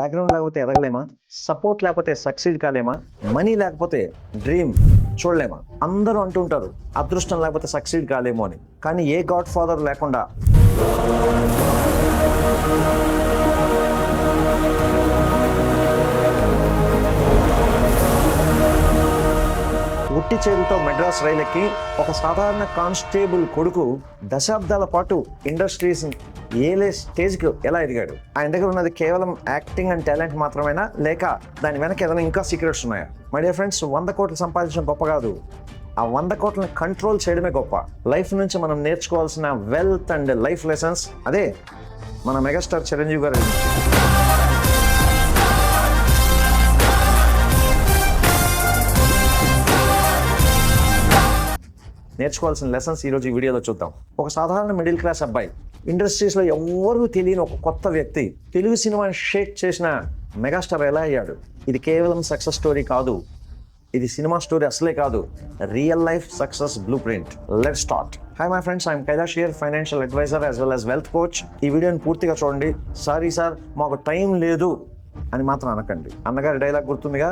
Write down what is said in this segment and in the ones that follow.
Background లేకపోతే ఎదగలేమా? Support లేకపోతే succeed కాలేమా? Money లేకపోతే డ్రీమ్ చూడలేమా? అందరూ అంటుంటారు అదృష్టం లేకపోతే సక్సీడ్ కాలేమో అని. కానీ ఏ గాడ్ ఫాదర్ లేకుండా ఉట్టి చేతితో మెడ్రాస్ రైలుకి ఒక సాధారణ కానిస్టేబుల్ కొడుకు దశాబ్దాల పాటు ఇండస్ట్రీస్ ఏలే స్టేజ్కి ఎలా ఎదిగాడు? ఆయన దగ్గర ఉన్నది కేవలం యాక్టింగ్ అండ్ టాలెంట్ మాత్రమేనా, లేక దాని వెనక ఏదైనా ఇంకా సీక్రెట్స్ ఉన్నాయా? మై డియర్ ఫ్రెండ్స్, 100 కోట్లు సంపాదించడం గొప్ప కాదు, ఆ 100 కోట్లను కంట్రోల్ చేయడమే గొప్ప. లైఫ్ నుంచి మనం నేర్చుకోవాల్సిన వెల్త్ అండ్ లైఫ్ లెసన్స్ అదే మన మెగాస్టార్ చిరంజీవి గారి నేర్చుకోవాల్సిన లెసన్స్ ఈరోజు ఈ వీడియోలో చూద్దాం. ఒక సాధారణ మిడిల్ క్లాస్ అబ్బాయి, ఇండస్ట్రీస్లో ఎవ్వరూ తెలియని ఒక కొత్త వ్యక్తి తెలుగు సినిమాని షేక్ చేసిన మెగాస్టార్ ఎలా అయ్యాడు? ఇది కేవలం సక్సెస్ స్టోరీ కాదు, ఇది సినిమా స్టోరీ అసలే కాదు, real life success blueprint. Let's start. Hi my friends, I'm Kailash here, financial advisor as well as wealth coach. ఈ వీడియోని పూర్తిగా చూడండి. సారీ సార్, మాకు టైం లేదు అని మాత్రం అనకండి. అన్నగారి డైలాగ్ గుర్తుందిగా?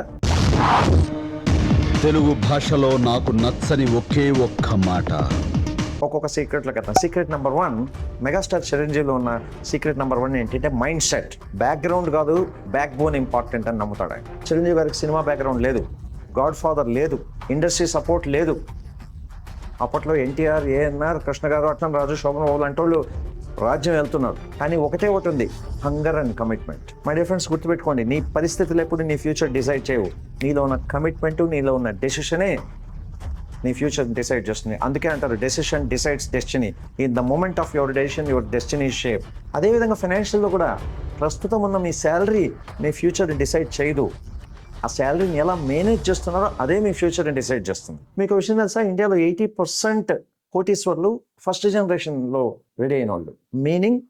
తెలుగు భాషలో నాకు నచ్చని ఒకే ఒక్క మాట. ఒక్కొక్క సీక్రెట్లో కదా. సీక్రెట్ నెంబర్ 1, మెగాస్టార్ చిరంజీవిలో ఉన్న సీక్రెట్ నెంబర్ 1 ఏంటంటే మైండ్ సెట్. బ్యాక్గ్రౌండ్ కాదు, బ్యాక్ బోన్ ఇంపార్టెంట్ అని నమ్ముతాడు ఆయన. చిరంజీవి గారికి సినిమా బ్యాక్గ్రౌండ్ లేదు, గాడ్ ఫాదర్ లేదు, ఇండస్ట్రీ సపోర్ట్ లేదు. అప్పట్లో ఎన్టీఆర్, ఏఎన్ఆర్, కృష్ణ గారు, అట్నం రాజు, శోభన్ బాబు లాంటి వాళ్ళు రాజ్యం వెళ్తున్నారు. కానీ ఒకటే ఒకటి ఉంది, hunger and commitment. My dear friends, గుర్తుపెట్టుకోండి, నీ పరిస్థితులు ఎప్పుడు నీ ఫ్యూచర్ డిసైడ్ చేయవు. నీలో ఉన్న కమిట్మెంట్, నీలో ఉన్న డెసిషనే నీ ఫ్యూచర్ డిసైడ్ చేస్తుంది. అందుకే అంటారు decision decides destiny. In the moment of your decision your destiny shape. అదేవిధంగా ఫైనాన్షియల్లో కూడా ప్రస్తుతం ఉన్న మీ శాలరీ మీ ఫ్యూచర్ డిసైడ్ చేయదు. ఆ శాలరీని ఎలా మేనేజ్ చేస్తున్నారో అదే మీ ఫ్యూచర్ని డిసైడ్ చేస్తుంది. మీకు విషయం తెలుసా, ఇండియాలో 80% కోటీశ్వర్లు ఫస్ట్ జనరేషన్లో రెడీ అయిన వాళ్ళు. మీనింగ్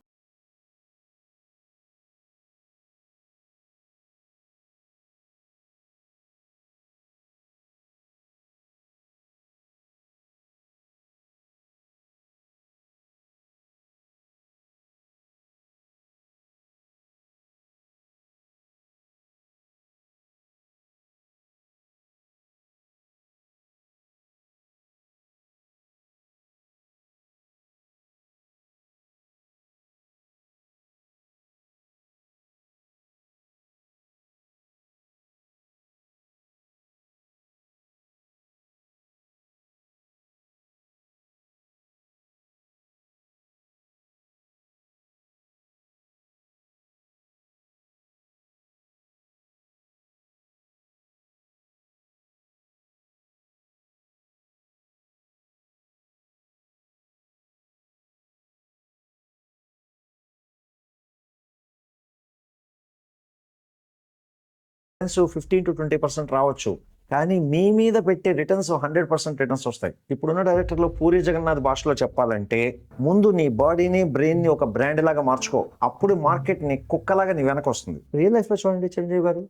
రిటర్న్స్ 15-20% రావచ్చు, కానీ మీ మీద పెట్టే రిటర్న్స్ 100% రిటర్న్స్ వస్తాయి. ఇప్పుడున్న డైరెక్టర్లో పూరి జగన్నాథ్ భాషలో చెప్పాలంటే, ముందు నీ బాడీని, బ్రెయిన్ని ఒక బ్రాండ్ లాగా మార్చుకో, అప్పుడు మార్కెట్ నీ కుక్కలాగా నీ వెనక వస్తుంది. రియల్ లైఫ్లో చూడండి, చిరంజీవి గారు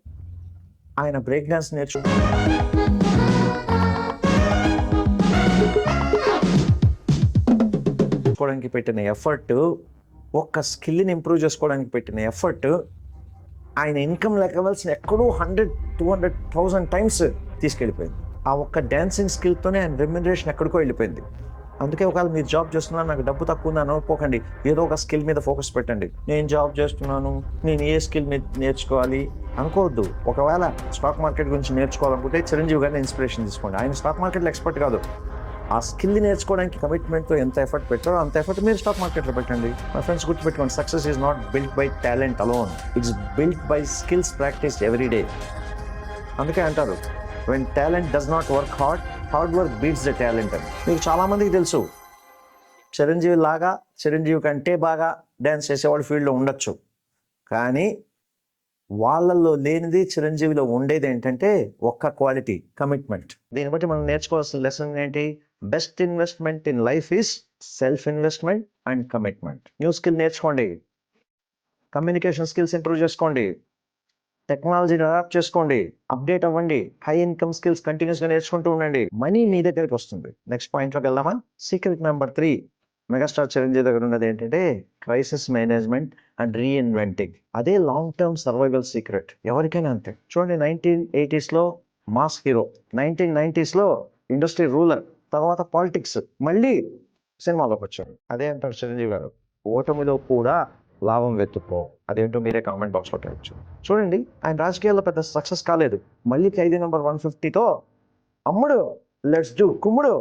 ఆయన బ్రేక్ డాన్స్ నేర్చుకోవడానికి పెట్టిన ఎఫర్ట్, ఒక్క స్కిల్ని ఇంప్రూవ్ చేసుకోవడానికి పెట్టిన ఎఫర్ట్ ఆయన ఇన్కమ్ లెవెల్స్ని ఎక్కడో 100-200,000 టైమ్స్ తీసుకెళ్ళిపోయింది. ఆ ఒక్క డ్యాన్సింగ్ స్కిల్తోనే ఆయన రెమ్యునరేషన్ ఎక్కడికో వెళ్ళిపోయింది. అందుకే ఒకవేళ మీరు జాబ్ చేస్తున్నాను, నాకు డబ్బు తక్కువ ఉందని అనుకోకండి, ఏదో ఒక స్కిల్ మీద ఫోకస్ పెట్టండి. నేను జాబ్ చేస్తున్నాను, నేను ఏ స్కిల్ మీద నేర్చుకోవాలి అనుకోవద్దు. ఒకవేళ స్టాక్ మార్కెట్ గురించి నేర్చుకోవాలనుకుంటే చిరంజీవి గారిని ఇన్స్పిరేషన్ తీసుకోండి. ఆయన స్టాక్ మార్కెట్లో ఎక్స్పర్ట్ కాదు, ఆ స్కిల్ని నేర్చుకోవడానికి కమిట్మెంట్తో ఎంత ఎఫర్ట్ పెట్టారో అంత ఎఫర్ట్ మీరు స్టాక్ మార్కెట్లో పెట్టండి. మై ఫ్రెండ్స్, గుర్తుపెట్టుకోండి, success is not built by talent alone, it's built by skills practice every day. అందుకే అంటారు, when talent does not work hard, hard work beats the talent అని. మీకు చాలామందికి తెలుసు, చిరంజీవి లాగా, చిరంజీవి కంటే బాగా డ్యాన్స్ చేసేవాళ్ళు ఫీల్డ్లో ఉండొచ్చు, కానీ వాళ్ళల్లో లేనిది చిరంజీవిలో ఉండేది ఏంటంటే ఒక్క క్వాలిటీ, కమిట్మెంట్. దీన్ని బట్టి మనం నేర్చుకోవాల్సిన లెసన్ ఏంటి? Best investment in life is self investment and commitment. New skill నేర్చుకోండి, కమ్యూనికేషన్ స్కిల్స్ ఇంప్రూవ్ చేసుకోండి, టెక్నాలజీని అడాప్ట్ చేసుకోండి, అప్డేట్ అవ్వండి, హై ఇన్కమ్ స్కిల్స్ కంటిన్యూస్గా నేర్చుకుంటూ ఉండండి. మనీ మీ దగ్గరికి వస్తుంది. నెక్స్ట్ పాయింట్లోకి వెళ్దామా? సీక్రెట్ నెంబర్ 3, మెగాస్టార్ చిరంజీవి దగ్గర ఉన్నది ఏంటంటే క్రైసిస్ మేనేజ్మెంట్ అండ్ రీఇన్వెంటింగ్. అదే లాంగ్ టర్మ్ సర్వైవల్ సీక్రెట్. ఎవరికైనా అంతే. చూడండి, 1980s mass hero, 1990s industry ruler, తర్వాత పాలిటిక్స్, మళ్ళీ సినిమాలోకి వచ్చాడు. అదే అంటారు చిరంజీవి గారు, ఓటమిలో కూడా లాభం వెతుక్కో. అదేంటో మీరే కామెంట్ బాక్స్లో పెట్టచ్చు. చూడండి, ఆయన రాజకీయాల్లో పెద్ద సక్సెస్ కాలేదు. మళ్ళీ ఖైదీ నెంబర్ 150తో అమ్ముడు లెట్స్ డూ కుమ్ముడు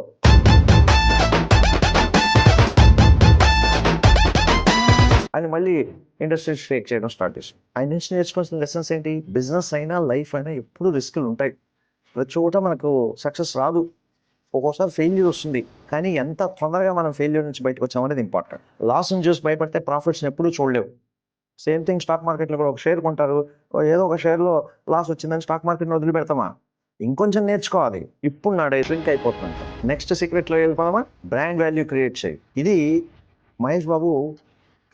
అని మళ్ళీ ఇండస్ట్రీ షేక్ చేయడం స్టార్ట్ చేశాం. ఆయన నుంచి నేర్చుకోవాల్సిన లెసన్స్ ఏంటి? బిజినెస్ అయినా లైఫ్ అయినా ఎప్పుడు రిస్కులు ఉంటాయి. ప్రతి చోట మనకు సక్సెస్ రాదు, ఒక్కోసారి ఫెయిల్యూర్ వస్తుంది. కానీ ఎంత తొందరగా మనం ఫెయిల్యూర్ నుంచి బయటకు వచ్చామనేది ఇంపార్టెంట్. లాస్ని చూసి భయపడితే ప్రాఫిట్స్ని ఎప్పుడూ చూడలేవు. సేమ్ థింగ్ స్టాక్ మార్కెట్లో కూడా ఒక షేర్ కొంటారు, ఏదో ఒక షేర్లో లాస్ వచ్చిందని స్టాక్ మార్కెట్ని వదిలిపెడతామా? ఇంకొంచెం నేర్చుకోవాలి. ఇప్పుడు నాడే డ్రింక్ అయిపోతుంది. నెక్స్ట్ సీక్రెట్లో వెళ్ళిపోదామా? బ్రాండ్ వాల్యూ క్రియేట్ చేయి. ఇది మహేష్ బాబు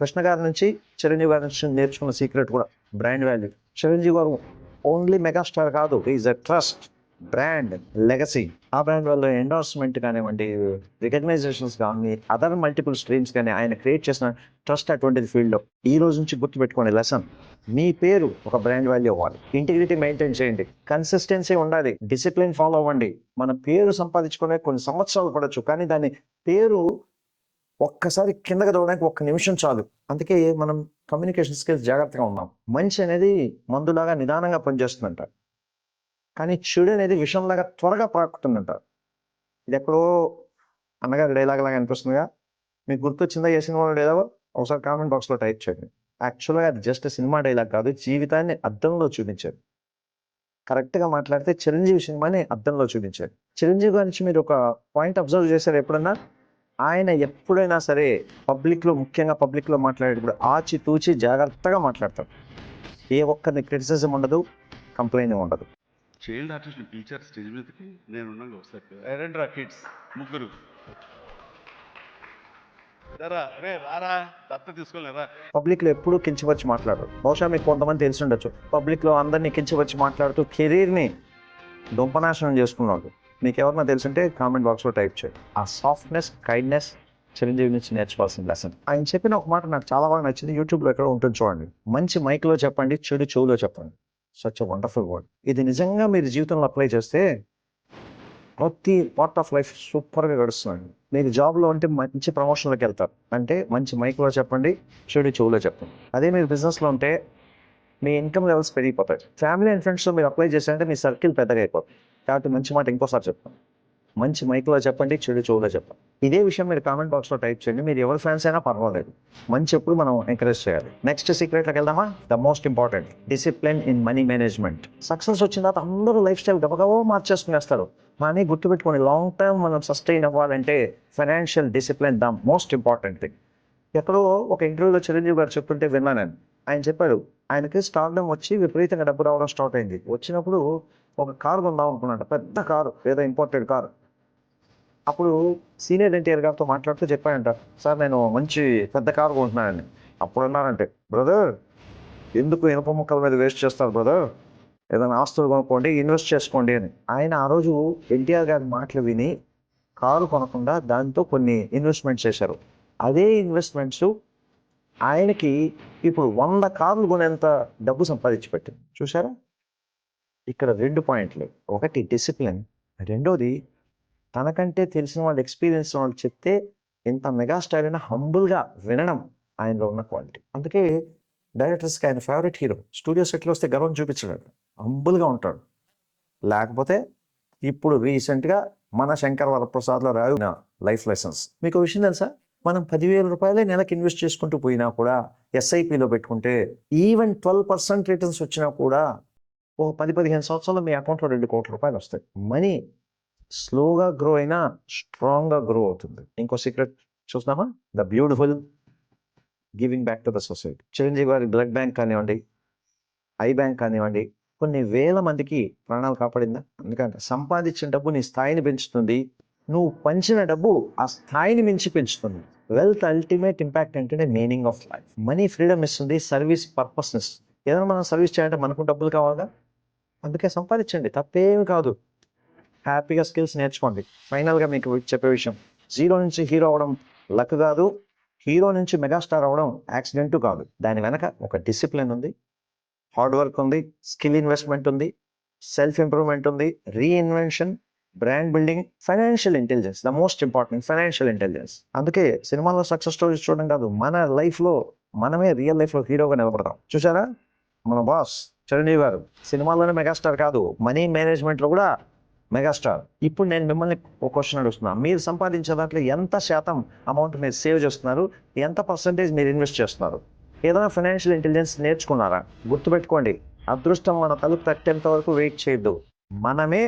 కృష్ణ గారి నుంచి, చిరంజీవి గారి నుంచి నేర్చుకున్న సీక్రెట్ కూడా brand value. Chiranjeevi garu only megastar కాదు, is a trust, brand, legacy. ఆ బ్రాండ్ వల్ల ఎండార్స్మెంట్ కానివ్వండి, రికగ్నైజేషన్స్ కానీ, అదర్ మల్టిపుల్ స్ట్రీమ్స్ కానీ ఆయన క్రియేట్ చేసిన ట్రస్ట్ అటువంటిది ఫీల్డ్లో. ఈ రోజు నుంచి గుర్తుపెట్టుకోండి లెసన్. మీ పేరు ఒక బ్రాండ్ వాల్యూ అవ్వాలి. ఇంటిగ్రిటీ మెయింటైన్ చేయండి, కన్సిస్టెన్సీ ఉండాలి, డిసిప్లిన్ ఫాలో అవ్వండి. మన పేరు సంపాదించుకునే కొన్ని సంవత్సరాలు పడవచ్చు, కానీ దాని పేరు ఒక్కసారి కిందకి దూడడానికి 1 నిమిషం చాలు. అందుకే మనం కమ్యూనికేషన్ స్కిల్స్ జాగ్రత్తగా ఉన్నాం. మనిషి అనేది మందులాగా నిదానంగా పనిచేస్తుందంట, కానీ చెడు అనేది విషంలాగా త్వరగా పాకుతుందంట. ఇది ఎక్కడో అన్నగారి డైలాగ్ లాగా అనిపిస్తుందిగా. మీకు గుర్తొచ్చిందా ఏ సినిమాలో డైలాగో? ఒకసారి కామెంట్ బాక్స్లో టైప్ చేయండి. యాక్చువల్గా అది జస్ట్ సినిమా డైలాగ్ కాదు, జీవితాన్ని అద్దంలో చూపించారు. కరెక్ట్గా మాట్లాడితే చిరంజీవి సినిమాని అద్దంలో చూపించారు. చిరంజీవి గురించి మీరు ఒక పాయింట్ అబ్జర్వ్ చేశారు ఎప్పుడన్నా? ఆయన ఎప్పుడైనా సరే పబ్లిక్లో, ముఖ్యంగా పబ్లిక్లో మాట్లాడేటప్పుడు ఆచితూచి జాగ్రత్తగా మాట్లాడతారు. ఏ ఒక్కరిని క్రిటిసిజం ఉండదు, కంప్లైంట్ ఉండదు. చైల్డ్ ఆర్టిస్ట్ పిలిచారు స్టేజ్ మీదకి, నేను ఉన్నాను ఒకసారి. కిడ్స్ ముగ్గురు రారా దత్త తీసుకోలేరా. పబ్లిక్లో ఎప్పుడూ కించపరిచి మాట్లాడరు. బహుశా మీకు కొంతమంది తెలిసి ఉండొచ్చు, పబ్లిక్లో అందరినీ కించపరిచి మాట్లాడుతూ కెరీర్ని దుంపనాశనం చేసుకున్నాడు. మీకు ఎవరన్నా తెలుసుంటే కామెంట్ బాక్స్లో టైప్ చేయండి. ఆ సాఫ్ట్నెస్, కైండ్నెస్ చిరంజీవి నుంచి నేర్చుకోవాల్సిన లెసన్. ఆయన చెప్పిన ఒక మాట నాకు చాలా బాగా నచ్చింది. యూట్యూబ్లో ఎక్కడ ఉంటుంది చూడండి. మంచి మైక్లో చెప్పండి, చెడు చెవులో చెప్పండి. Such a wonderful word. ఇది నిజంగా మీరు జీవితంలో అప్లై చేస్తే ప్రతి పార్ట్ ఆఫ్ లైఫ్ సూపర్గా గడుస్తుంది. మీరు జాబ్లో ఉంటే మంచి ప్రమోషన్లోకి వెళ్తారు అంటే మంచి మైక్లో చెప్పండి, చెడు చెవులో చెప్పండి. అదే మీరు బిజినెస్లో ఉంటే మీ ఇన్కమ్ లెవెల్స్ పెరిగిపోతాయి. ఫ్యామిలీ అండ్ ఫ్రెండ్స్లో మీరు అప్లై చేశారంటే మీ సర్కిల్ పెద్దగా అయిపోతుంది. కాబట్టి మంచి మాట ఇంకోసారి చెప్తాను, మంచి మైక్లో చెప్పండి, చెడు చెవులో చెప్పండి. ఇదే విషయం మీరు కామెంట్ బాక్స్లో టైప్ చేయండి. మీరు ఎవరి ఫ్యాన్స్ అయినా పర్వాలేదు, మంచి ఎప్పుడు మనం ఎంకరేజ్ చేయాలి. నెక్స్ట్ సీక్రెట్లోకి వెళ్దామా? The most important, discipline in money management. Success వచ్చిన తర్వాత అందరూ లైఫ్ స్టైల్ గబగబో మార్చేసుకునేస్తారు. కానీ గుర్తుపెట్టుకోండి, లాంగ్ టర్మ్ మనం సస్టైన్ అవ్వాలంటే financial discipline the most important thing. ఎక్కడో ఒక ఇంటర్వ్యూలో చిరంజీవి గారు చెప్తుంటే విన్నాను నేను. ఆయన చెప్పారు, ఆయనకి స్టార్డమ్ వచ్చి విపరీతంగా డబ్బు రావడం స్టార్ట్ అయింది. వచ్చినప్పుడు ఒక కారు కొందాం అనుకున్నాడు, పెద్ద కారు, ఏదో ఇంపార్టెంట్ కారు. అప్పుడు సీనియర్ ఎన్టీఆర్ గారితో మాట్లాడుతూ చెప్పాడంట, సార్ నేను మంచి పెద్ద కారు కొంటున్నానని. అప్పుడు అన్నారంటే, బ్రదర్ ఎందుకు ఇనుప ముక్కల మీద వేస్ట్ చేస్తారు బ్రదర్, ఏదైనా ఆస్తులు కొనుక్కోండి, ఇన్వెస్ట్ చేసుకోండి అని. ఆయన ఆ రోజు ఎన్టీఆర్ గారి మాటలు విని కారు కొనకుండా దాంతో కొన్ని ఇన్వెస్ట్మెంట్స్ చేశారు. అదే ఇన్వెస్ట్మెంట్స్ ఆయనకి ఇప్పుడు 100 కార్లు కొనేంత డబ్బు సంపాదించి పెట్టింది. చూసారా? ఇక్కడ 2 పాయింట్లు. ఒకటి డిసిప్లిన్, రెండోది తనకంటే తెలిసిన వాళ్ళు, ఎక్స్పీరియన్స్ వాళ్ళు చెప్తే ఇంత మెగాస్టార్ అయినా హంబుల్గా వినడం ఆయనలో ఉన్న క్వాలిటీ. అందుకే డైరెక్టర్స్కి ఆయన ఫేవరెట్ హీరో. స్టూడియో సెట్లో వస్తే గర్వం చూపించలేడు, హంబుల్గా ఉంటాడు. లేకపోతే ఇప్పుడు రీసెంట్గా మన శంకర్ వరప్రసాద్లో రాసిన లైఫ్ లెసన్స్. మీకు విషయం తెలుసా? మనం 10,000 రూపాయలే నెలకు ఇన్వెస్ట్ చేసుకుంటూ పోయినా కూడా, ఎస్ఐపిలో పెట్టుకుంటే ఈవెన్ 12% రిటర్న్స్ వచ్చినా కూడా ఓ 10-15 సంవత్సరాల్లో మీ అకౌంట్లో 2 కోట్ల రూపాయలు వస్తాయి. మనీ స్లోగా గ్రో అయినా స్ట్రాంగ్గా గ్రో అవుతుంది. ఇంకో సీక్రెట్ చూద్దామా? The beautiful giving back to the society. Chiranjeevi గారి బ్లడ్ బ్యాంక్ కానివ్వండి, ఐ బ్యాంక్ కానివ్వండి, కొన్ని వేల మందికి ప్రాణాలు కాపాడిందా? ఎందుకంటే సంపాదించిన డబ్బు నీ స్థాయిని పెంచుతుంది, నువ్వు పంచిన డబ్బు ఆ స్థాయిని మించి పెంచుతుంది. వెల్త్ అల్టిమేట్ ఇంపాక్ట్ అంటే meaning of life. Money freedom ఇస్తుంది, సర్వీస్ పర్పస్ ఇస్తుంది. ఏదైనా మనం సర్వీస్ చేయాలంటే మనకు డబ్బులు కావాలా? అందుకే సంపాదించండి, తప్పేమి కాదు. హ్యాపీగా స్కిల్స్ నేర్చుకోండి. ఫైనల్గా మీకు చెప్పే విషయం, జీరో నుంచి హీరో అవ్వడం లక్ కాదు. హీరో నుంచి మెగాస్టార్ అవ్వడం యాక్సిడెంట్ కాదు. దాని వెనక ఒక డిసిప్లిన్ ఉంది, హార్డ్ వర్క్ ఉంది, స్కిల్ ఇన్వెస్ట్మెంట్ ఉంది, సెల్ఫ్ ఇంప్రూవ్మెంట్ ఉంది, reinvention, brand building, financial intelligence. The most important financial intelligence. అందుకే సినిమాలో సక్సెస్ స్టోరీస్ చూడడం కాదు, మన లైఫ్లో మనమే రియల్ లైఫ్లో హీరోగా నిలబడతాం. చూసారా మన బాస్ చిరంజీవి గారు సినిమాలోనే మెగాస్టార్ కాదు, మనీ మేనేజ్మెంట్లో కూడా మెగాస్టార్. ఇప్పుడు నేను మిమ్మల్ని ఒక క్వశ్చన్ అడుగుతున్నా, మీరు సంపాదించే దాంట్లో ఎంత శాతం అమౌంట్ మీరు సేవ్ చేస్తున్నారు, ఎంత పర్సంటేజ్ మీరు ఇన్వెస్ట్ చేస్తున్నారు? ఏదైనా ఫైనాన్షియల్ ఇంటెలిజెన్స్ నేర్చుకున్నారా? గుర్తుపెట్టుకోండి, అదృష్టం మన తలుపు తట్టేంత వరకు వెయిట్ చేయొద్దు. మనమే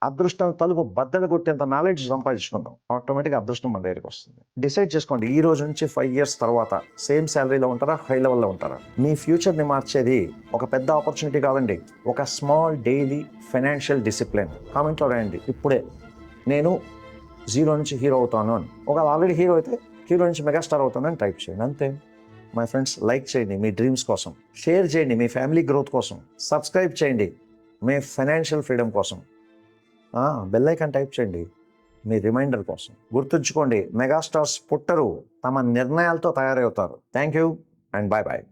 అదృష్టం తలుపు బద్దలు కొట్టేంత నాలెడ్జ్ సంపాదించుకుంటాం, ఆటోమేటిక్గా అదృష్టం మన దగ్గరికి వస్తుంది. డిసైడ్ చేసుకోండి, ఈ రోజు నుంచి 5 years తర్వాత సేమ్ శాలరీలో ఉంటారా, హై లెవెల్లో ఉంటారా? మీ ఫ్యూచర్ని మార్చేది ఒక పెద్ద ఆపర్చునిటీ కాదండి, ఒక స్మాల్ డైలీ ఫైనాన్షియల్ డిసిప్లిన్. కామెంట్లో రాయండి ఇప్పుడే, నేను 0 నుంచి హీరో అవుతాను అని. ఒకవేళ ఆల్రెడీ హీరో అయితే హీరో నుంచి మెగాస్టార్ అవుతాను అని టైప్ చేయండి, అంతే. మై ఫ్రెండ్స్, లైక్ చేయండి మీ డ్రీమ్స్ కోసం, షేర్ చేయండి మీ ఫ్యామిలీ గ్రోత్ కోసం, సబ్స్క్రైబ్ చేయండి మీ ఫైనాన్షియల్ ఫ్రీడమ్ కోసం, బెల్ ఐకాన్ టైప్ చేయండి మీ రిమైండర్ కోసం. గుర్తుంచుకోండి, మెగాస్టార్స్ పుట్టరు, తమ నిర్ణయాలతో తయారవుతారు. Thank you and bye bye.